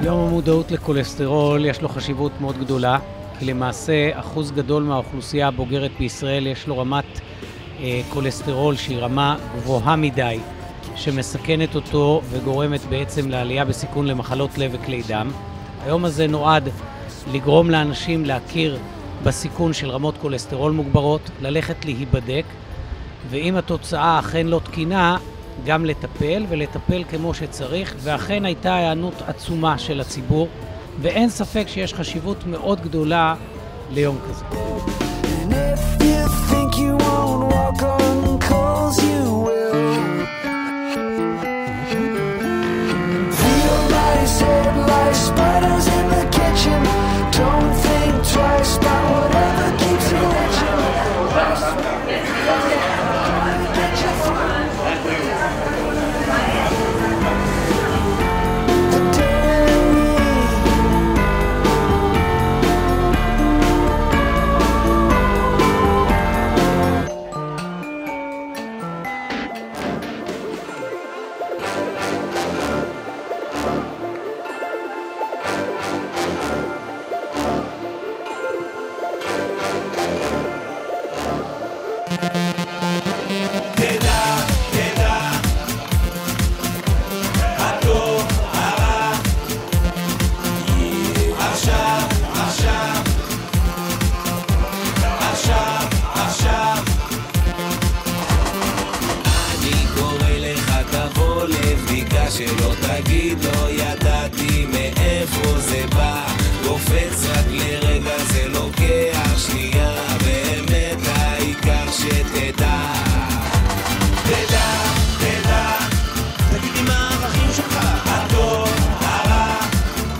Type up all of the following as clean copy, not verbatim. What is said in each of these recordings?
יום המודעות לכולסטרול יש לו חשיבות מאוד גדולה, כי למעשה אחוז גדול מהאוכלוסייה הבוגרת בישראל יש לו רמת כולסטרול שהיא רמה גבוהה מדי, שמסכנת אותו וגורמת בעצם לעלייה בסיכון למחלות לב וכלי דם. היום הזה נועד לגרום לאנשים להכיר בסיכון של רמות כולסטרול מוגברות, ללכת להיבדק, ואם התוצאה אכן לא תקינה, גם לטפל ולטפל כמו שצריך, ואכן הייתה הענות עצומה של הציבור, ואין ספק שיש חשיבות מאוד גדולה ליום כזה. And if you think you won't walk on coals, you will. Feel nice, head like spiders in the kitchen. Don't think twice about whatever keeps you itching. Get your foot. שלא תגיד לא ידעתי מאיפה זה בא, קופץ רק לרגע זה לוקח שנייה, באמת העיקר שתדע. תדע, תדע, תגיד לי מה הערכים שלך, הטוב, הרע,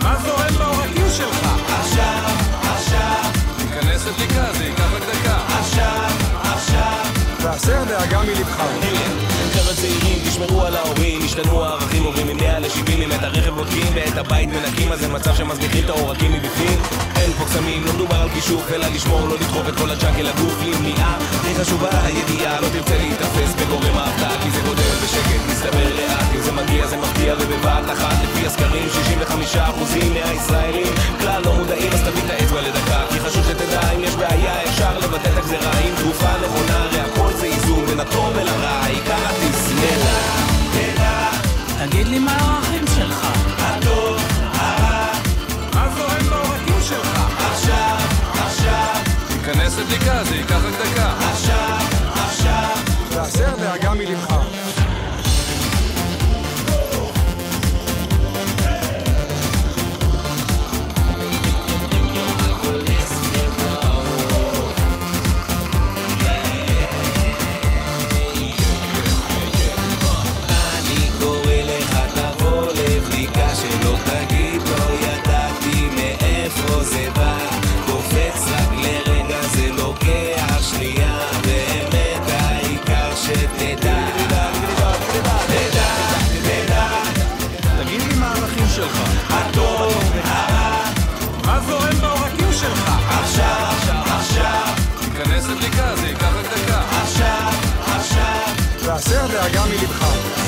מה זורם בעורקים שלך. עכשיו, עכשיו, תיכנס לבדיקה, זה ייקח רק דקה. עכשיו, עכשיו, תעשר דאגה מלבך. חבר'ה צעירים, תשמרו על ההורים, השתנו הערכים, עוברים מ-100 ל-70, אם את הרכב בודקים ואת הבית מנקים, אז זה מצב שמזניחים את העורקים מבפנים. אין פה קסמים, לא מדובר על קישוף, אלא לשמור, לא לדחוף את כל הג'אנק אל הגוף. למניעה, היא חשובה הידיעה, לא תרצה להתאפס בגורם ההפתעה, כי זה גודל בשקט, מסתבר לאט, אם זה מגיע זה מפתיע ובבת אחת. לפי הסקרים, 65% מהישראלים כלל לא מודעים, אז תביא את האצבע לדקה, כי חשוב שתדע, אם יש בעיה אפשר לבטא את הגזרה, עם תרופה נכונה, הרי הכל זה איזון בין הטוב ולרע, העיקר התסמלה. תגיד לי מה הערכים שלך, הטוב, הרע, מה זורם בעורקים שלך? עכשיו, עכשיו, תיכנס לבדיקה, זה ייקח רק דקה. עכשיו, עכשיו, תעשר דאגה מלבך. תעשר דאגה מלבך.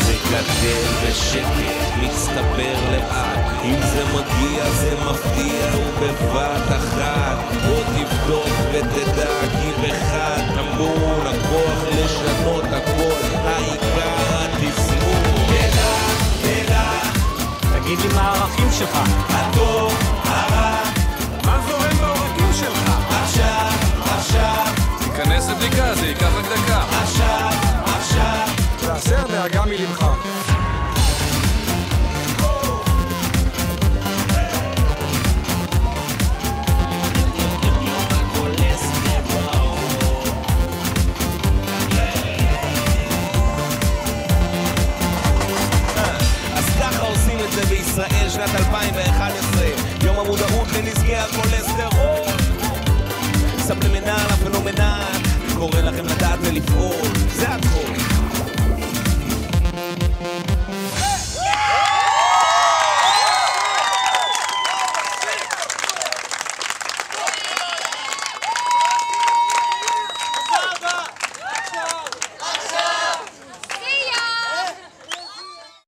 זה גדל בשקט, מצטבר לאט, אם זה מגיע זה מפתיע ובבת אחת. בוא תבדוק ותדע כי בך טמון הכוח לשנות הכל, העיקר התסמון. תדע, תדע, תגיד לי מה הערכים שלך, הטוב, הרע, מה זורם בעורקים שלך? עכשיו, עכשיו, תיכנס לבדיקה, זה ייקח רק דקה. עכשיו, עכשיו, תעשר דאגה מלבך. אז ככה עושים את זה בישראל שנת 2011, יום המודעות לנזקי הכולסטרול. סבלימינל הפנומנל, קורא לכם לדעת ולפעול, זה הכל.